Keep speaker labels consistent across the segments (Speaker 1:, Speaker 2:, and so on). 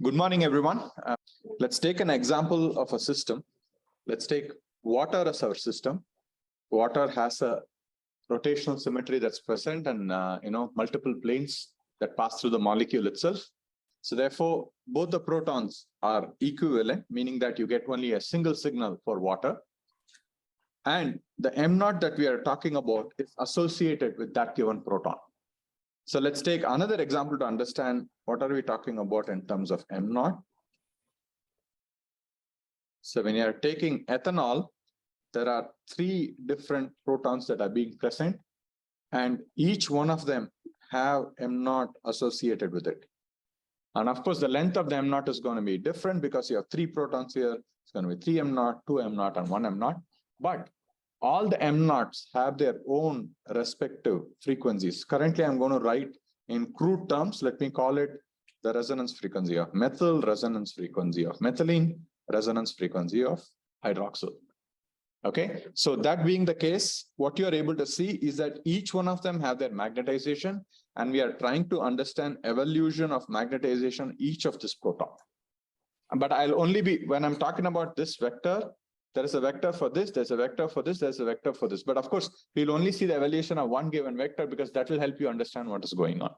Speaker 1: Good morning, everyone. Let's take an example of a system. Let's take water as our system. Water has a rotational symmetry that's present and multiple planes that pass through the molecule itself. So therefore, both the protons are equivalent, meaning that you get only a single signal for water. And the m naught that we are talking about is associated with that given proton. So let's take another example to understand what are we talking about in terms of m naught. So when you are taking ethanol, there are 3 different protons that are being present, and each one of them have m naught associated with it. And of course, the length of the m naught is going to be different because you have 3 protons here. It's going to be 3 m naught, 2 m naught, and 1 m naught. But all the m naughts have their own respective frequencies. Currently, I'm going to write in crude terms. Let me call it the resonance frequency of methyl, resonance frequency of methylene, resonance frequency of hydroxyl. Okay, so that being the case, what you are able to see is that each one of them have their magnetization, and we are trying to understand evolution of magnetization each of this proton. But I'll only be, when I'm talking about this vector, there is a vector for this, there's a vector for this, there's a vector for this. But of course, we'll only see the evaluation of one given vector because that will help you understand what is going on.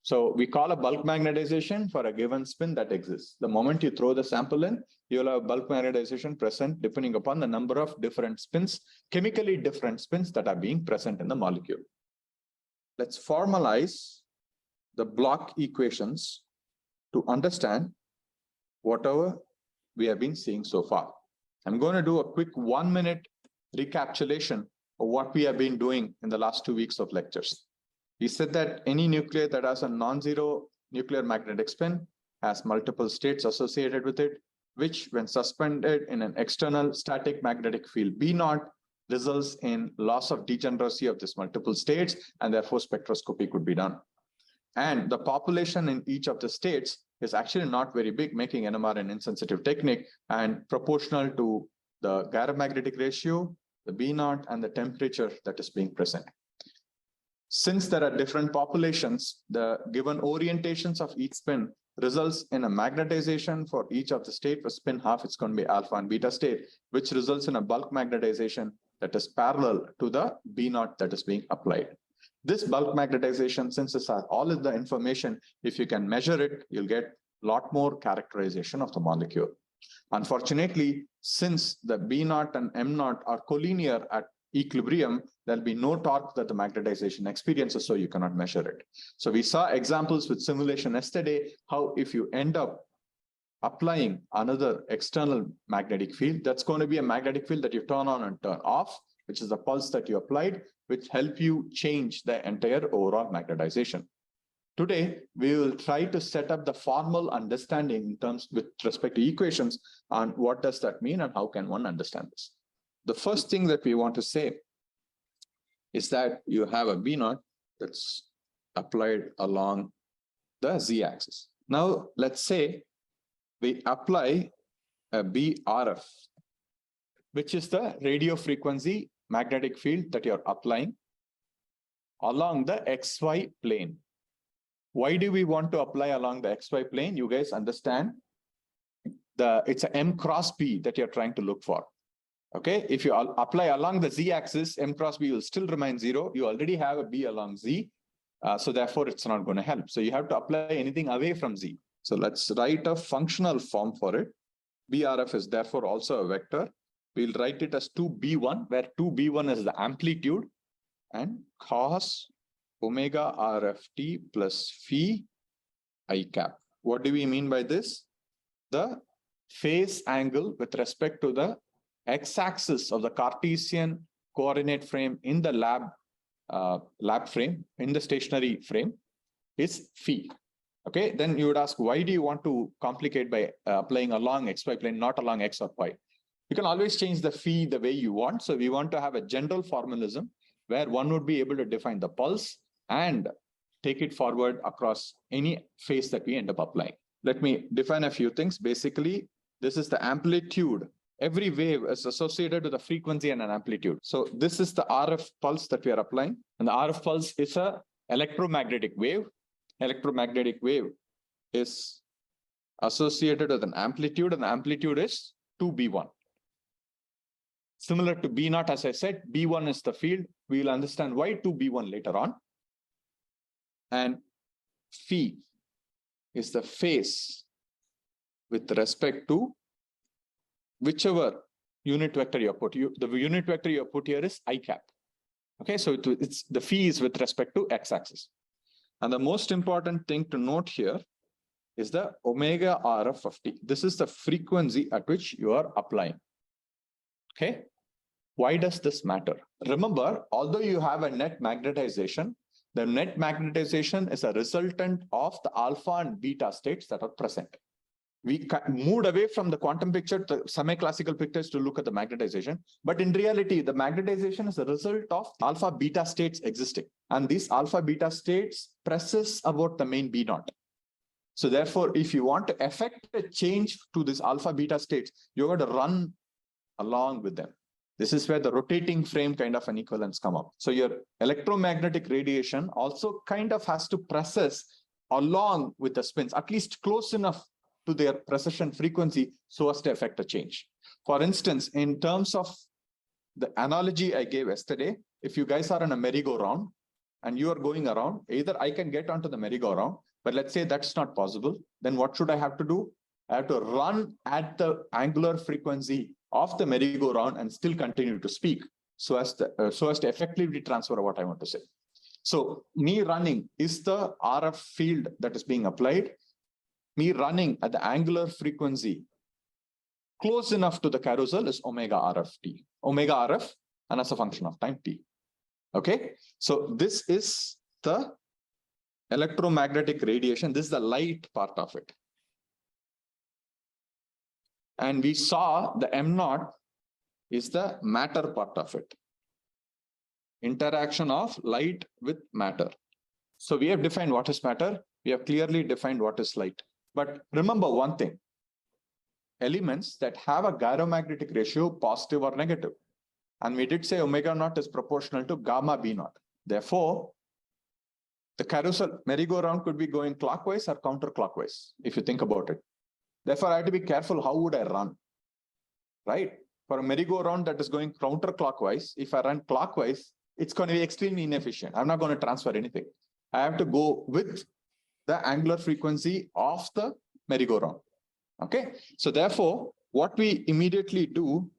Speaker 1: So we call a bulk magnetization for a given spin that exists. The moment you throw the sample in, you'll have bulk magnetization present depending upon the number of different spins, chemically different spins that are being present in the molecule. Let's formalize the Bloch equations to understand whatever we have been seeing so far. I'm going to do a quick 1-minute recapitulation of what we have been doing in the last 2 weeks of lectures. We said that any nucleus that has a non-zero nuclear magnetic spin has multiple states associated with it, which when suspended in an external static magnetic field B naught results in loss of degeneracy of these multiple states, and therefore spectroscopy could be done. And the population in each of the states is actually not very big, making NMR an insensitive technique and proportional to the gyromagnetic ratio, the B naught, and the temperature that is being present. Since there are different populations, the given orientations of each spin results in a magnetization for each of the state. For spin half, it's going to be alpha and beta state, which results in a bulk magnetization that is parallel to the B naught that is being applied. This bulk magnetization, since this has all of the information, if you can measure it, you'll get a lot more characterization of the molecule. Unfortunately, since the B naught and M naught are collinear at equilibrium, there'll be no torque that the magnetization experiences, so you cannot measure it. So we saw examples with simulation yesterday, how if you end up applying another external magnetic field, that's going to be a magnetic field that you turn on and turn off, which is the pulse that you applied, which help you change the entire overall magnetization. Today, we will try to set up the formal understanding in terms with respect to equations on what does that mean and how can one understand this. The first thing that we want to say is that you have a B naught that's applied along the z-axis. Now, let's say we apply a BRF, which is the radio frequency magnetic field that you're applying along the XY plane. Why do we want to apply along the XY plane? You guys understand it's an M cross B that you're trying to look for. Okay, if you apply along the z-axis, M cross B will still remain 0. You already have a B along z, so therefore it's not going to help. So you have to apply anything away from z. So let's write a functional form for it. BRF is therefore also a vector. We'll write it as 2b1, where 2b1 is the amplitude, and cos omega RFT plus phi I cap. What do we mean by this? The phase angle with respect to the x-axis of the Cartesian coordinate frame in the lab frame, in the stationary frame, is phi. Okay, then you would ask, why do you want to complicate by applying along xy plane, not along x or y? You can always change the phi the way you want. So we want to have a general formalism where one would be able to define the pulse and take it forward across any phase that we end up applying. Let me define a few things. Basically, this is the amplitude. Every wave is associated with a frequency and an amplitude. So this is the RF pulse that we are applying. And the RF pulse is an electromagnetic wave. Electromagnetic wave is associated with an amplitude, and the amplitude is 2b1. Similar to B naught, as I said, B1 is the field. We will understand why 2b1 later on. And phi is the phase with respect to whichever unit vector you put. The unit vector you put here is I cap. Okay, so it's the phi is with respect to x-axis. And the most important thing to note here is the omega RF of t. This is the frequency at which you are applying. Okay, why does this matter? Remember, although you have a net magnetization, the net magnetization is a resultant of the alpha and beta states that are present. We moved away from the quantum picture to semi-classical pictures to look at the magnetization. But in reality, the magnetization is a result of alpha beta states existing. And these alpha beta states presses about the main B naught. So therefore, if you want to effect a change to this alpha beta states, you're going to run along with them. This is where the rotating frame kind of an equivalence come up. So your electromagnetic radiation also kind of has to precess along with the spins, at least close enough to their precession frequency so as to affect a change. For instance, in terms of the analogy I gave yesterday, if you guys are in a merry-go-round and you are going around, either I can get onto the merry-go-round, but let's say that's not possible, then what should I have to do? I have to run at the angular frequency of the merry-go-round and still continue to speak so as to effectively transfer what I want to say. So me running is the RF field that is being applied. Me running at the angular frequency close enough to the carousel is omega RF t. Omega RF and as a function of time t. Okay, so this is the electromagnetic radiation. This is the light part of it. And we saw the M naught is the matter part of it. Interaction of light with matter. So we have defined what is matter. We have clearly defined what is light. But remember one thing, elements that have a gyromagnetic ratio, positive or negative. And we did say omega naught is proportional to gamma B naught. Therefore, the carousel merry-go-round could be going clockwise or counterclockwise, if you think about it. Therefore, I have to be careful, how would I run? Right? For a merry-go-round that is going counterclockwise, if I run clockwise, it's going to be extremely inefficient. I'm not going to transfer anything. I have to go with the angular frequency of the merry-go-round. Okay, so therefore, what we immediately do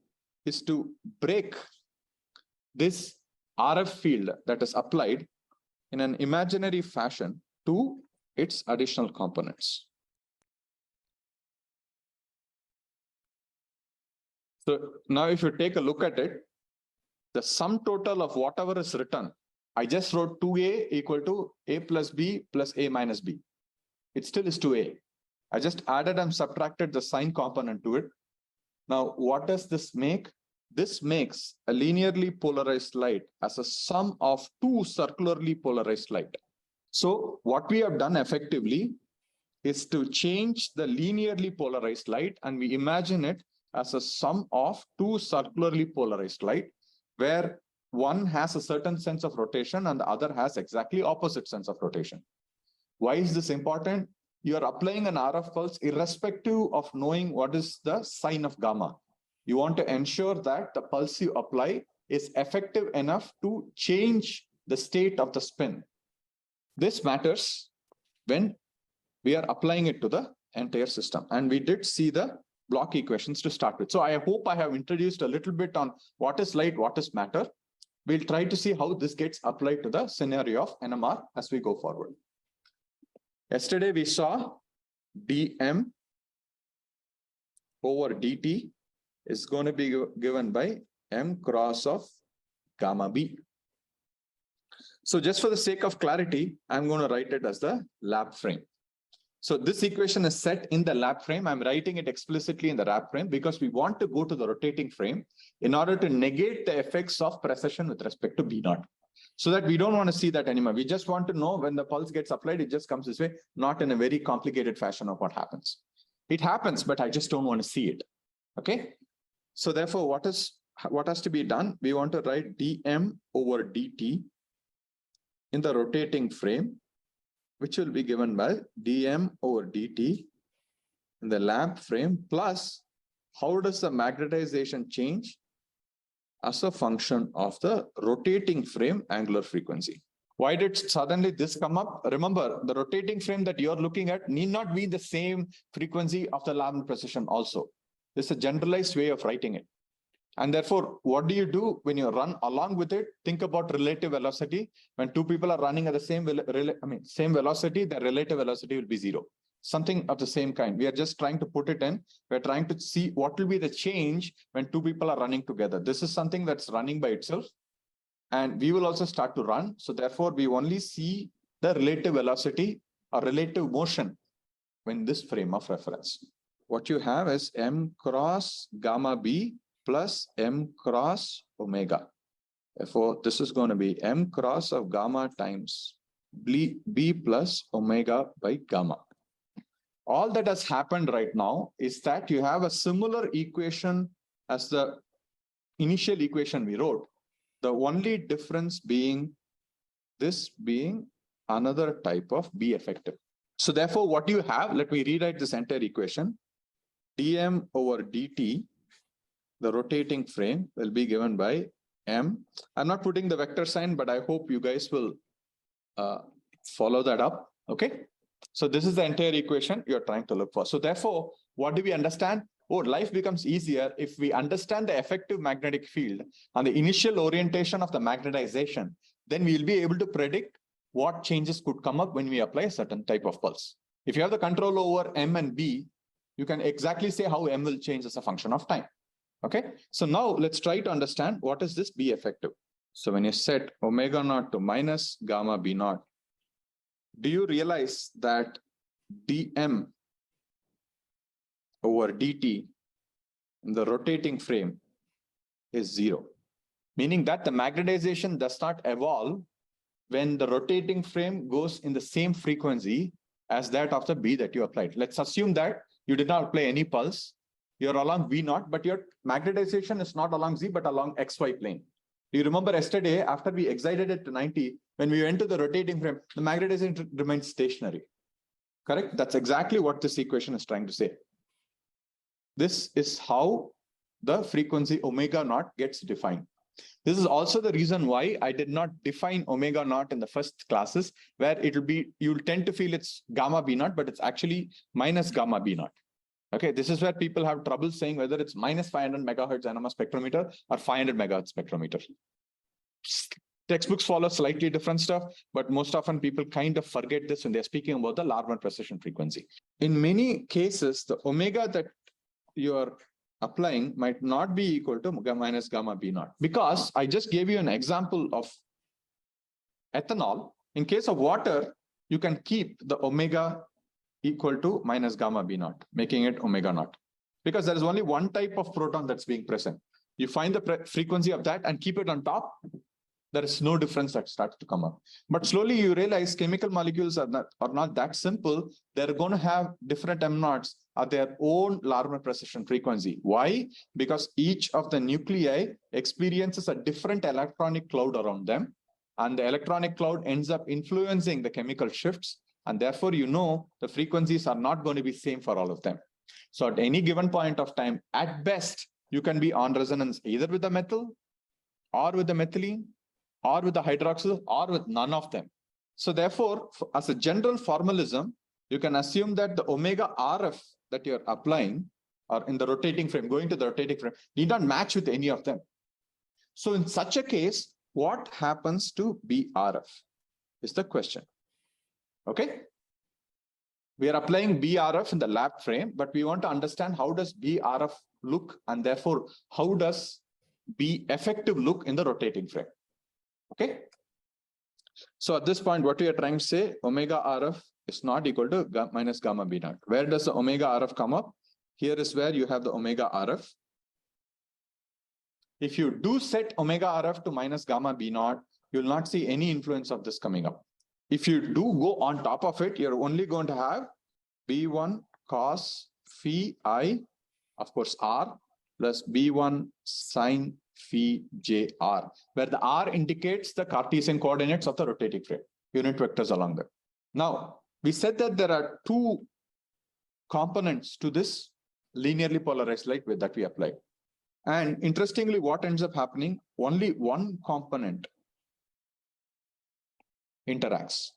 Speaker 1: is to break this RF field that is applied in an imaginary fashion to its additional components. So now if you take a look at it, the sum total of whatever is written, I just wrote 2a equal to a plus b plus a minus b. It still is 2a. I just added and subtracted the sign component to it. Now, what does this make? This makes a linearly polarized light as a sum of two circularly polarized light. So what we have done effectively is to change the linearly polarized light, and we imagine it as a sum of two circularly polarized light, where one has a certain sense of rotation and the other has exactly opposite sense of rotation. Why is this important? You are applying an RF pulse irrespective of knowing what is the sign of gamma. You want to ensure that the pulse you apply is effective enough to change the state of the spin. This matters when we are applying it to the entire system. And we did see the Bloch equations to start with. So I hope I have introduced a little bit on what is light, what is matter. We'll try to see how this gets applied to the scenario of NMR as we go forward. Yesterday we saw dm over dt is going to be given by m cross of gamma b. So just for the sake of clarity, I'm going to write it as the lab frame. So this equation is set in the lab frame. I'm writing it explicitly in the lab frame because we want to go to the rotating frame in order to negate the effects of precession with respect to B naught. So that we don't want to see that anymore. We just want to know when the pulse gets applied, it just comes this way, not in a very complicated fashion of what happens. It happens, but I just don't want to see it. Okay. So therefore, what has to be done? We want to write dm over dt in the rotating frame, which will be given by dm over dt in the lamp frame plus how does the magnetization change as a function of the rotating frame angular frequency. Why did suddenly this come up? Remember, the rotating frame that you're looking at need not be the same frequency of the lamp precession also. It's a generalized way of writing it. And therefore, what do you do when you run along with it? Think about relative velocity. When two people are running at the same velocity, their relative velocity will be zero. Something of the same kind. We are just trying to put it in. We're trying to see what will be the change when two people are running together. This is something that's running by itself. And we will also start to run. So therefore, we only see the relative velocity or relative motion when this frame of reference. What you have is m cross gamma b plus m cross omega. Therefore, this is going to be m cross of gamma times b plus omega by gamma. All that has happened right now is that you have a similar equation as the initial equation we wrote. The only difference being this being another type of B effective. So therefore, what you have, let me rewrite this entire equation. dm over dt, the rotating frame, will be given by m. I'm not putting the vector sign, but I hope you guys will follow that up. Okay. So this is the entire equation you're trying to look for. So therefore, what do we understand? Oh, life becomes easier if we understand the effective magnetic field and the initial orientation of the magnetization. Then we'll be able to predict what changes could come up when we apply a certain type of pulse. If you have the control over M and B, you can exactly say how M will change as a function of time. Okay. So now let's try to understand what is this B effective. So when you set omega naught to minus gamma B naught, do you realize that dm over dt in the rotating frame is zero, meaning that the magnetization does not evolve when the rotating frame goes in the same frequency as that of the B that you applied. Let's assume that you did not apply any pulse, you're along V naught, but your magnetization is not along Z, but along XY plane. Do you remember yesterday, after we excited it to 90, when we went to the rotating frame, the magnetization remains stationary. Correct? That's exactly what this equation is trying to say. This is how the frequency omega naught gets defined. This is also the reason why I did not define omega naught in the first classes, where it'll be, you'll tend to feel it's gamma B naught, but it's actually minus gamma B naught. Okay, this is where people have trouble saying whether it's minus 500 megahertz NMR spectrometer or 500 megahertz spectrometer. Textbooks follow slightly different stuff, but most often people kind of forget this when they're speaking about the Larmor precession frequency. In many cases, the omega that you're applying might not be equal to minus gamma B naught, because I just gave you an example of ethanol. In case of water, you can keep the omega equal to minus gamma B naught, making it omega naught, because there is only one type of proton that's being present. You find the frequency of that and keep it on top. There is no difference that starts to come up. But slowly you realize chemical molecules are not that simple. They're going to have different M naughts at their own Larmor precession frequency. Why? Because each of the nuclei experiences a different electronic cloud around them. And the electronic cloud ends up influencing the chemical shifts. And therefore, you know, the frequencies are not going to be same for all of them. So at any given point of time, at best, you can be on resonance either with the methyl or with the methylene, or with the hydroxyl, or with none of them. So therefore, as a general formalism, you can assume that the omega RF that you're applying, or in the rotating frame, going to the rotating frame, need not match with any of them. So in such a case, what happens to BRF is the question. Okay. We are applying BRF in the lab frame, but we want to understand how does BRF look, and therefore, how does B effective look in the rotating frame. Okay. So at this point, what we are trying to say, omega RF is not equal to minus gamma B naught. Where does the omega RF come up? Here is where you have the omega RF. If you do set omega RF to minus gamma B naught, you'll not see any influence of this coming up. If you do go on top of it, you're only going to have B1 cos phi I, of course, R, plus B1 sine phi JR, where the R indicates the Cartesian coordinates of the rotating frame, unit vectors along them. Now, we said that there are two components to this linearly polarized light that we applied. And interestingly, what ends up happening, only one component interacts.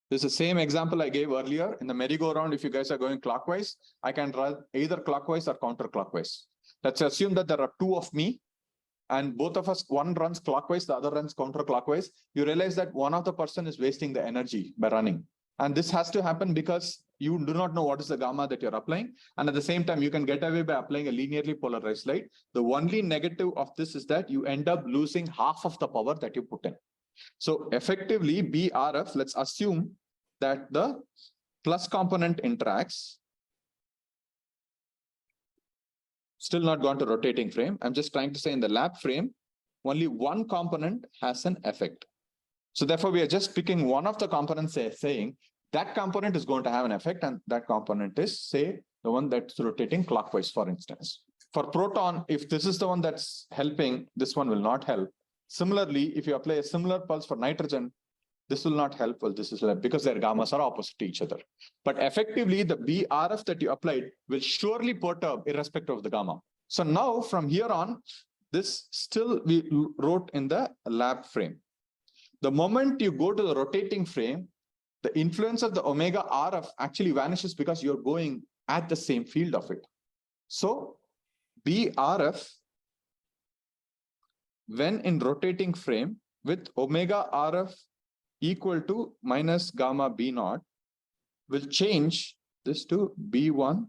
Speaker 1: This is the same example I gave earlier. In the merry-go-round, if you guys are going clockwise, I can run either clockwise or counterclockwise. Let's assume that there are two of me, and both of us, one runs clockwise, the other runs counterclockwise. You realize that one of the person is wasting the energy by running. And this has to happen because you do not know what is the gamma that you're applying. And at the same time, you can get away by applying a linearly polarized light. The only negative of this is that you end up losing half of the power that you put in. So effectively, BRF, let's assume that the plus component interacts. Still not gone to rotating frame. I'm just trying to say in the lab frame, only one component has an effect. So therefore, we are just picking one of the components, saying that component is going to have an effect, and that component is, say, the one that's rotating clockwise, for instance. For proton, if this is the one that's helping, this one will not help. Similarly, if you apply a similar pulse for nitrogen, this will not help. Well, this is because their gammas are opposite to each other. But effectively, the BRF that you applied will surely perturb irrespective of the gamma. So now from here on, this still we wrote in the lab frame. The moment you go to the rotating frame, the influence of the omega RF actually vanishes because you're going at the same field of it. So BRF, when in rotating frame with omega RF equal to minus gamma B naught, will change this to B1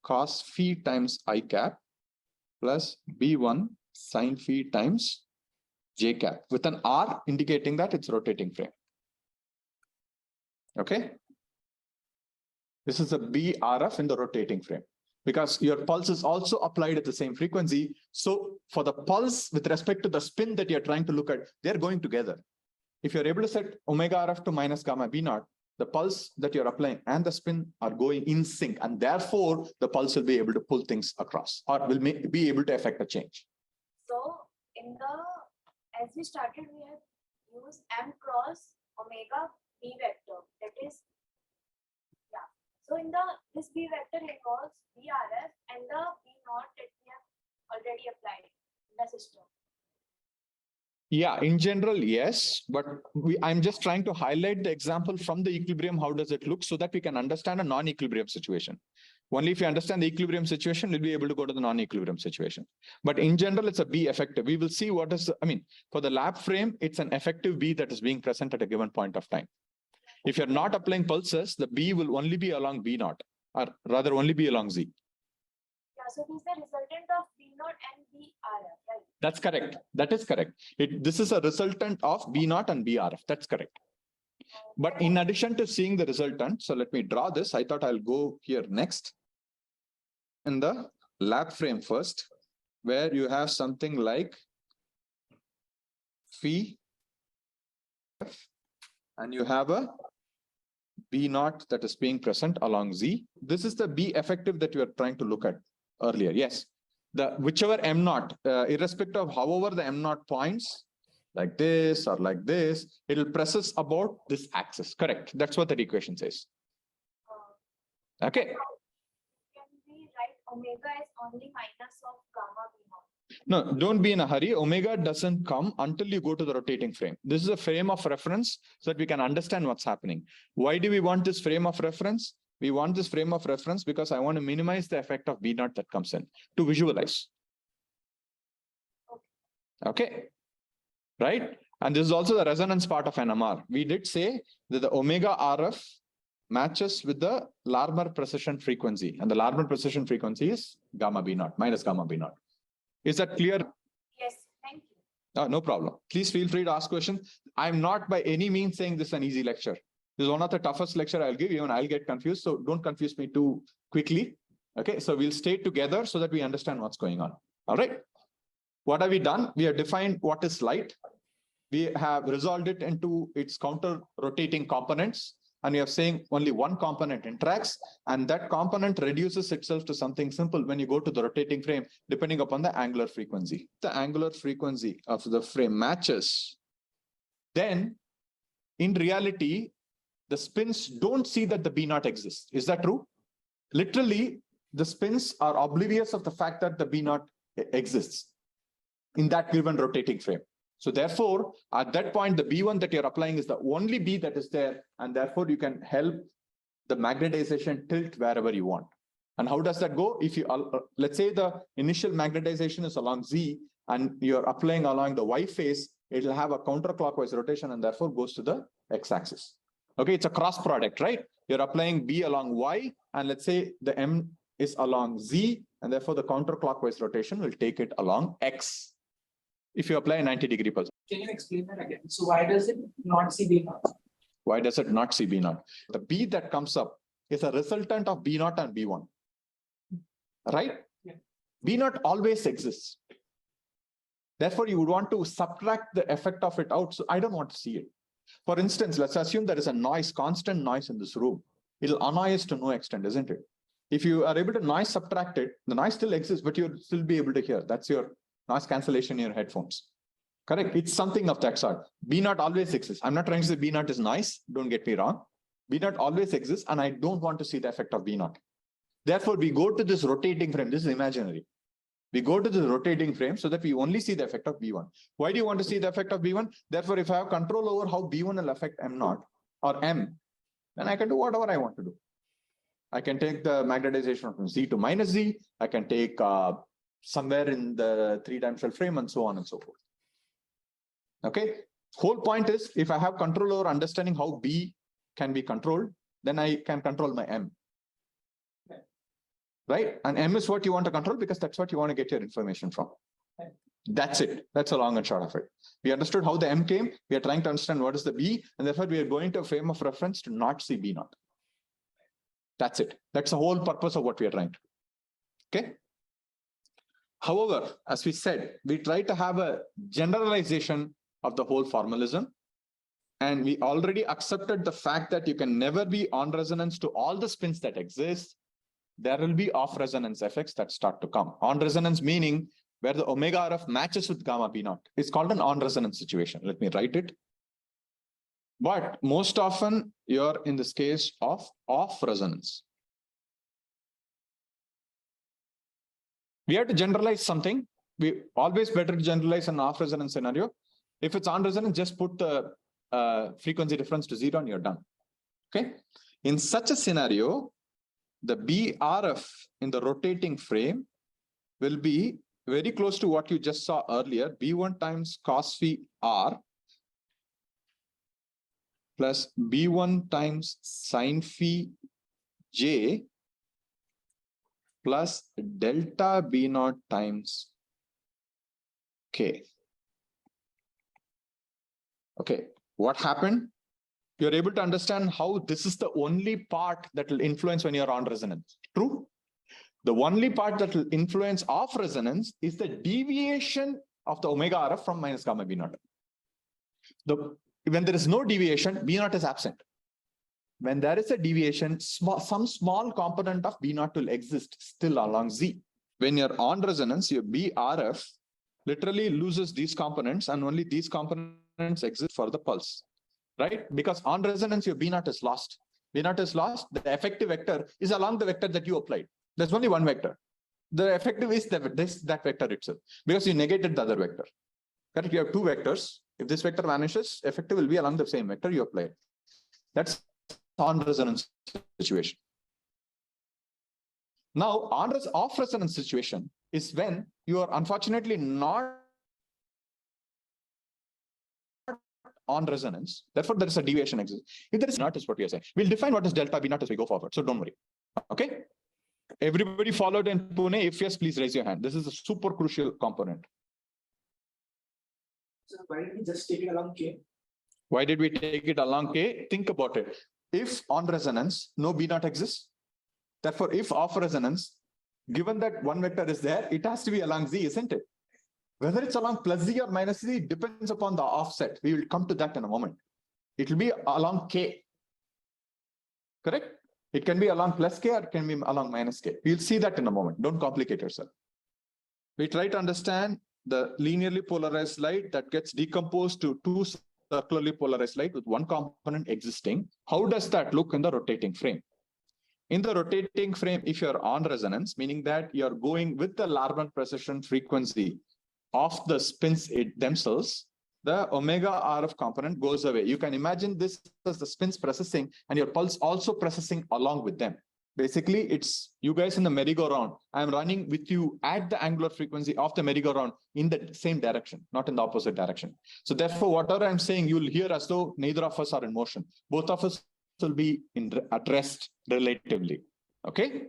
Speaker 1: cos phi times I cap plus B1 sin phi times J cap, with an R indicating that it's rotating frame. Okay. This is a BRF in the rotating frame because your pulse is also applied at the same frequency. So for the pulse with respect to the spin that you're trying to look at, they're going together. If you're able to set omega RF to minus gamma B naught, the pulse that you're applying and the spin are going in sync, and therefore the pulse will be able to pull things across or will be able to affect a change.
Speaker 2: So as we started, we have used M cross omega B vector. That is, yeah. So in this B vector involves BRF and the B naught that we have already applied in the system.
Speaker 1: Yeah, in general, yes, but I'm just trying to highlight the example from the equilibrium. How does it look so that we can understand a non-equilibrium situation? Only if you understand the equilibrium situation, we'll be able to go to the non-equilibrium situation. But in general, it's a B effective. We will see what is, for the lab frame, it's an effective B that is being present at a given point of time. If you're not applying pulses, the B will only be along B naught, or rather only be along Z.
Speaker 2: Yeah, so this is the resultant of B naught and BRF, right?
Speaker 1: That's correct. That is correct. This is a resultant of B naught and BRF. That's correct. But in addition to seeing the resultant, so let me draw this. I thought I'll go here next. In the lab frame first, where you have something like phi, and you have a B naught that is being present along Z. This is the B effective that you are trying to look at earlier. Yes. Whichever M naught, irrespective of however the M naught points, like this or like this, it will precess about this axis. Correct. That's what that equation says. Okay.
Speaker 2: Can we write omega as only minus of gamma B naught?
Speaker 1: No, don't be in a hurry. Omega doesn't come until you go to the rotating frame. This is a frame of reference so that we can understand what's happening. Why do we want this frame of reference? We want this frame of reference because I want to minimize the effect of B naught that comes in to visualize. Okay. Right? And this is also the resonance part of NMR. We did say that the omega RF matches with the Larmor precession frequency, and the Larmor precession frequency is gamma B naught, minus gamma B naught. Is that clear?
Speaker 2: Yes, thank you.
Speaker 1: No problem. Please feel free to ask questions. I'm not by any means saying this is an easy lecture. This is one of the toughest lecture I'll give you, and I'll get confused. So don't confuse me too quickly. Okay, so we'll stay together so that we understand what's going on. All right. What have we done? We have defined what is light. We have resolved it into its counter rotating components. And we are saying only one component interacts, and that component reduces itself to something simple when you go to the rotating frame, depending upon the angular frequency. The angular frequency of the frame matches. Then, in reality, the spins don't see that the B naught exists. Is that true? Literally, the spins are oblivious of the fact that the B naught exists in that given rotating frame. So therefore, at that point, the B1 that you're applying is the only B that is there, and therefore you can help the magnetization tilt wherever you want. And how does that go? If you, let's say the initial magnetization is along Z, and you're applying along the Y phase, it'll have a counterclockwise rotation and therefore goes to the X-axis. Okay, it's a cross product, right? You're applying B along Y, and let's say the M is along Z, and therefore the counterclockwise rotation will take it along X. If you apply a 90-degree pulse.
Speaker 3: Can you explain that again? So why does it not see B naught?
Speaker 1: Why does it not see B naught? The B that comes up is a resultant of B naught and B1. Right?
Speaker 3: Yeah.
Speaker 1: B naught always exists. Therefore, you would want to subtract the effect of it out. So I don't want to see it. For instance, let's assume there is a noise, constant noise in this room. It'll annoy us to no extent, isn't it? If you are able to noise subtract it, the noise still exists, but you'll still be able to hear. That's your noise cancellation in your headphones. Correct? It's something of that sort. B naught always exists. I'm not trying to say B naught is nice. Don't get me wrong. B naught always exists, and I don't want to see the effect of B naught. Therefore, we go to this rotating frame. This is imaginary. We go to the rotating frame so that we only see the effect of B1. Why do you want to see the effect of B1? Therefore, if I have control over how B1 will affect M naught or M, then I can do whatever I want to do. I can take the magnetization from Z to minus Z. I can take somewhere in the three-dimensional frame and so on and so forth. Okay. Whole point is, if I have control over understanding how B can be controlled, then I can control my M. Right? And M is what you want to control because that's what you want to get your information from. That's it. That's a long and short of it. We understood how the M came. We are trying to understand what is the B, and therefore we are going to a frame of reference to not see B naught. That's it. That's the whole purpose of what we are trying to do. Okay. However, as we said, we try to have a generalization of the whole formalism. And we already accepted the fact that you can never be on resonance to all the spins that exist. There will be off resonance effects that start to come. On resonance meaning where the omega RF matches with gamma B naught. It's called an on resonance situation. Let me write it. But most often you're in this case of off resonance. We have to generalize something. We always better to generalize an off resonance scenario. If it's on resonance, just put the frequency difference to 0 and you're done. Okay. In such a scenario, the BRF in the rotating frame will be very close to what you just saw earlier, B1 times cos phi R plus B1 times sin phi J plus delta B naught times K. Okay, what happened? You're able to understand how this is the only part that will influence when you're on resonance. True? The only part that will influence off resonance is the deviation of the omega RF from minus gamma B naught. When there is no deviation, B naught is absent. When there is a deviation, some small component of B naught will exist still along Z. When you're on resonance, your BRF literally loses these components and only these components exist for the pulse. Right? Because on resonance, your B naught is lost. B naught is lost. The effective vector is along the vector that you applied. There's only one vector. The effective is that vector itself because you negated the other vector. Correct? You have two vectors. If this vector vanishes, effective will be along the same vector you applied. That's on resonance situation. Now, off resonance situation is when you are unfortunately not on resonance. Therefore, there is a deviation exists. If there is not, is what we are saying. We'll define what is delta B naught as we go forward. So don't worry. Okay. Everybody followed in Pune? If yes, please raise your hand. This is a super crucial component.
Speaker 3: So why did we just take it along K?
Speaker 1: Why did we take it along K? Think about it. If on resonance, no B naught exists. Therefore, if off resonance, given that one vector is there, it has to be along Z, isn't it? Whether it's along plus Z or minus Z depends upon the offset. We will come to that in a moment. It will be along K. Correct? It can be along plus K or it can be along minus K. We'll see that in a moment. Don't complicate yourself. We try to understand the linearly polarized light that gets decomposed to two circularly polarized light with one component existing. How does that look in the rotating frame? In the rotating frame, if you're on resonance, meaning that you're going with the Larman precession frequency of the spins themselves, the omega RF component goes away. You can imagine this as the spins precessing and your pulse also precessing along with them. Basically, it's you guys in the merry-go-round. I'm running with you at the angular frequency of the merry-go-round in the same direction, not in the opposite direction. So therefore, whatever I'm saying, you'll hear as though neither of us are in motion. Both of us will be at rest relatively. Okay.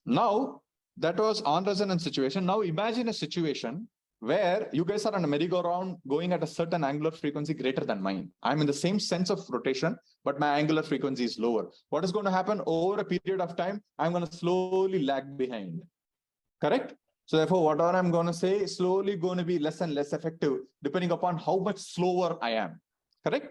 Speaker 1: Now, that was on resonance situation. Now imagine a situation where you guys are on a merry-go-round going at a certain angular frequency greater than mine. I'm in the same sense of rotation, but my angular frequency is lower. What is going to happen over a period of time? I'm going to slowly lag behind. Correct? So therefore, whatever I'm going to say is slowly going to be less and less effective, depending upon how much slower I am. Correct?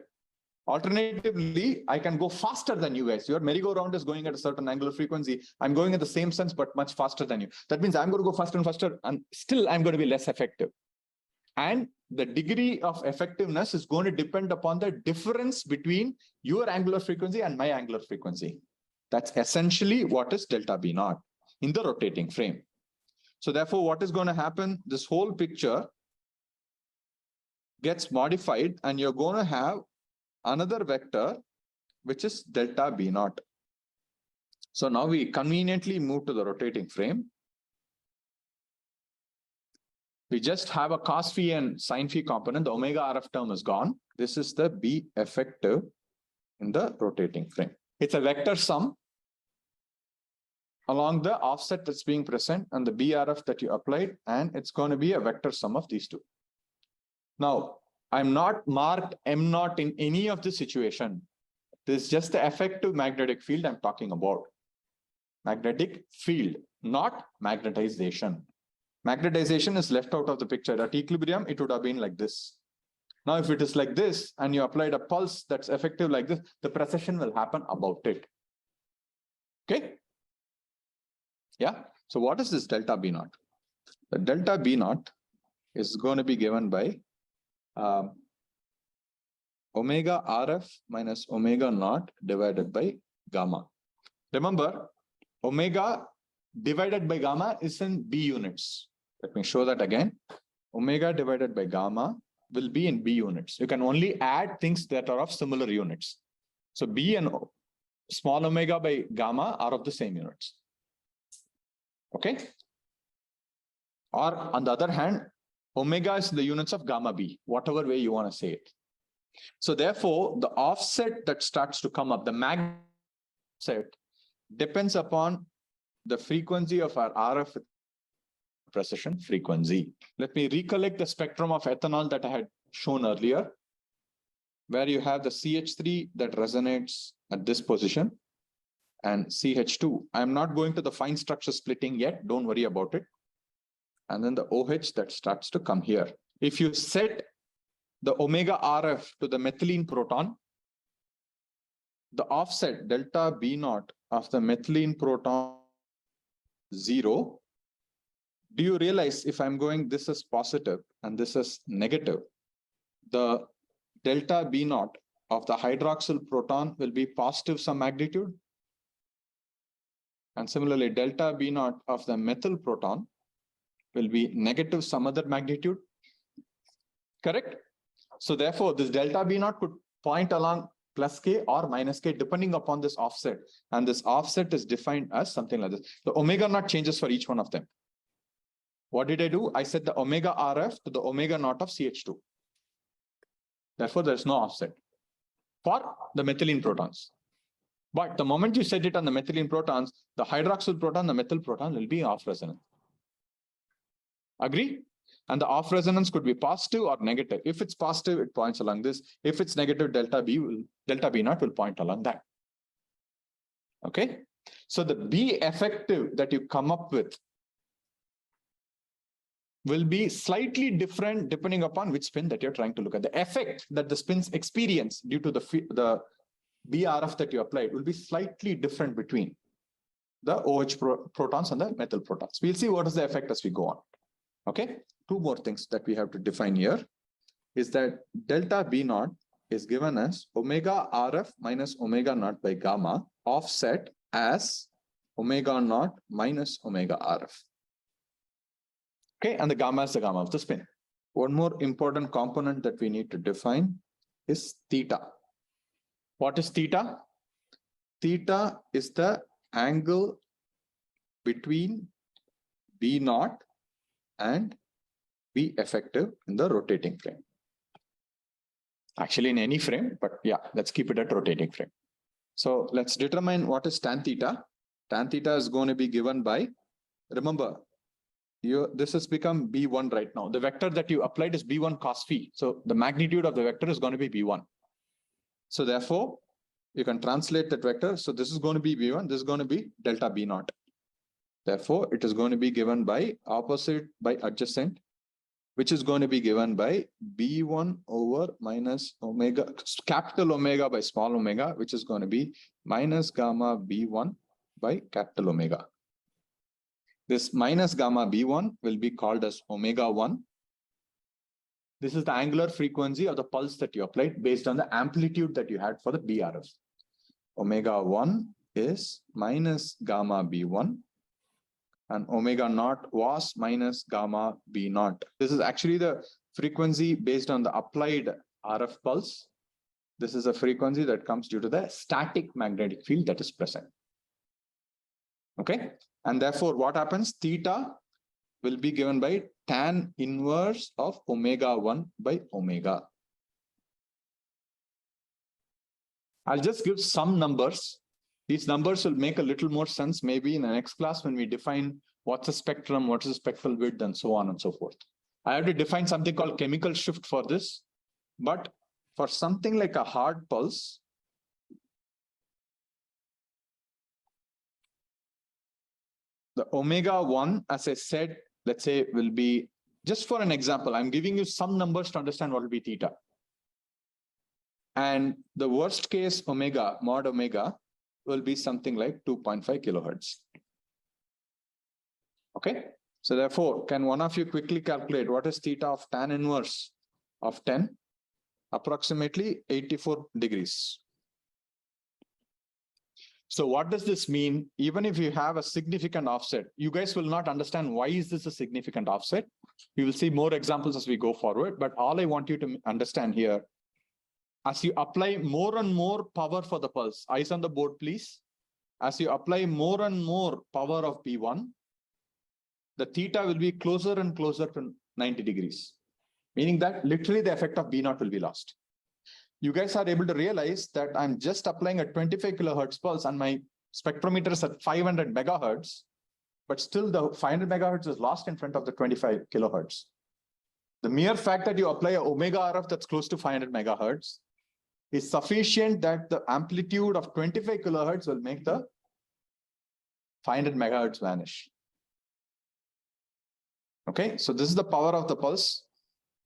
Speaker 1: Alternatively, I can go faster than you guys. Your merry-go-round is going at a certain angular frequency. I'm going in the same sense, but much faster than you. That means I'm going to go faster and faster, and still I'm going to be less effective. And the degree of effectiveness is going to depend upon the difference between your angular frequency and my angular frequency. That's essentially what is delta B naught in the rotating frame. So therefore, what is going to happen? This whole picture gets modified, and you're going to have another vector, which is delta B naught. So now we conveniently move to the rotating frame. We just have a cos phi and sin phi component. The omega RF term is gone. This is the B effective in the rotating frame. It's a vector sum along the offset that's being present and the BRF that you applied, and it's going to be a vector sum of these two. Now, I'm not marked M naught in any of this situation. This is just the effective magnetic field I'm talking about. Magnetic field, not magnetization. Magnetization is left out of the picture. At equilibrium, it would have been like this. Now, if it is like this, and you applied a pulse that's effective like this, the precession will happen about it. Okay? Yeah. So what is this delta B naught? The delta B naught is going to be given by omega RF minus omega naught divided by gamma. Remember, omega divided by gamma is in B units. Let me show that again. Omega divided by gamma will be in B units. You can only add things that are of similar units. So B and small omega by gamma are of the same units. Okay. Or on the other hand, omega is the units of gamma B, whatever way you want to say it. So therefore, the offset that starts to come up, the magnet offset, depends upon the frequency of our RF precession frequency. Let me recollect the spectrum of ethanol that I had shown earlier, where you have the CH3 that resonates at this position and CH2. I'm not going to the fine structure splitting yet. Don't worry about it. And then the OH that starts to come here. If you set the omega RF to the methylene proton, the offset delta B naught of the methylene proton 0. Do you realize if I'm going this is positive and this is negative, the delta B naught of the hydroxyl proton will be positive some magnitude? And similarly, delta B naught of the methyl proton will be negative some other magnitude. Correct? So therefore, this delta B naught could point along plus K or minus K depending upon this offset. And this offset is defined as something like this. The omega naught changes for each one of them. What did I do? I set the omega RF to the omega naught of CH2. Therefore, there's no offset for the methylene protons. But the moment you set it on the methylene protons, the hydroxyl proton, the methyl proton will be off resonance. Agree? And the off resonance could be positive or negative. If it's positive, it points along this. If it's negative, delta B naught will point along that. Okay. So the B effective that you come up with will be slightly different depending upon which spin that you're trying to look at. The effect that the spins experience due to the BRF that you applied will be slightly different between the OH protons and the methyl protons. We'll see what is the effect as we go on. Okay. Two more things that we have to define here is that delta B naught is given as omega RF minus omega naught by gamma offset as omega naught minus omega RF. Okay, and the gamma is the gamma of the spin. One more important component that we need to define is theta. What is theta? Theta is the angle between B naught and B effective in the rotating frame. Actually in any frame, but yeah, let's keep it at rotating frame. So let's determine what is tan theta. Tan theta is going to be given by, remember, this has become B1 right now. The vector that you applied is B1 cos phi. So the magnitude of the vector is going to be B1. So therefore, you can translate that vector. So this is going to be B1, this is going to be delta B naught. Therefore, it is going to be given by opposite by adjacent, which is going to be given by B1 over minus omega, capital omega by small omega, which is going to be minus gamma B1 by capital omega. This minus gamma B1 will be called as omega 1. This is the angular frequency of the pulse that you applied based on the amplitude that you had for the BRF. Omega 1 is minus gamma B1. And omega naught was minus gamma B naught. This is actually the frequency based on the applied RF pulse. This is a frequency that comes due to the static magnetic field that is present. Okay, and therefore what happens? Theta will be given by tan inverse of omega 1 by omega. I'll just give some numbers. These numbers will make a little more sense maybe in the next class when we define what's a spectrum, what is a spectral width, and so on and so forth. I have to define something called chemical shift for this. But for something like a hard pulse, the omega 1, as I said, let's say will be, just for an example, I'm giving you some numbers to understand what will be theta. And the worst case omega, mod omega, will be something like 2.5 kilohertz. Okay, so therefore, can one of you quickly calculate what is theta of tan inverse of 10? Approximately 84 degrees. So what does this mean? Even if you have a significant offset, you guys will not understand why is this a significant offset. We will see more examples as we go forward, but all I want you to understand here, as you apply more and more power for the pulse, eyes on the board, please. As you apply more and more power of P1, the theta will be closer and closer to 90 degrees, meaning that literally the effect of B naught will be lost. You guys are able to realize that I'm just applying a 25 kilohertz pulse and my spectrometer is at 500 megahertz, but still the 500 megahertz is lost in front of the 25 kilohertz. The mere fact that you apply a omega RF that's close to 500 megahertz is sufficient that the amplitude of 25 kilohertz will make the 500 megahertz vanish. Okay, so this is the power of the pulse.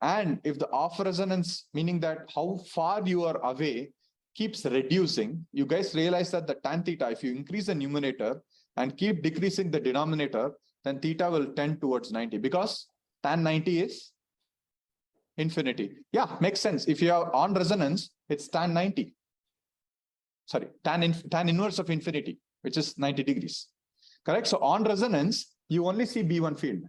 Speaker 1: And if the off resonance, meaning that how far you are away, keeps reducing, you guys realize that the tan theta, if you increase the numerator and keep decreasing the denominator, then theta will tend towards 90 because tan 90 is infinity. Yeah, makes sense. If you are on resonance, it's tan 90. Sorry, tan inverse of infinity, which is 90 degrees. Correct? So on resonance, you only see B1 field.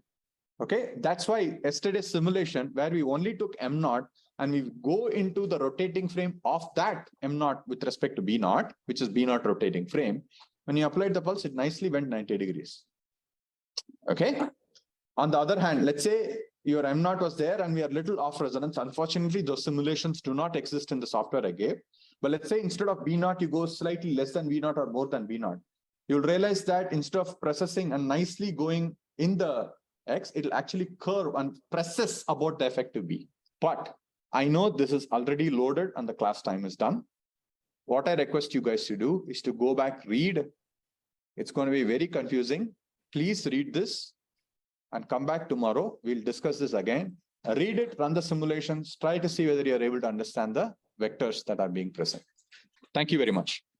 Speaker 1: Okay, that's why yesterday's simulation where we only took M naught and we go into the rotating frame of that M naught with respect to B naught, which is B naught rotating frame. When you applied the pulse, it nicely went 90 degrees. Okay. On the other hand, let's say your M naught was there and we are little off resonance. Unfortunately, those simulations do not exist in the software I gave. But let's say instead of B naught, you go slightly less than B naught or more than B naught. You'll realize that instead of precessing and nicely going in the X, it'll actually curve and precess about the effective B. But I know this is already loaded and the class time is done. What I request you guys to do is to go back, read. It's going to be very confusing. Please read this and come back tomorrow. We'll discuss this again. Read it, run the simulations, try to see whether you're able to understand the vectors that are being present. Thank you very much.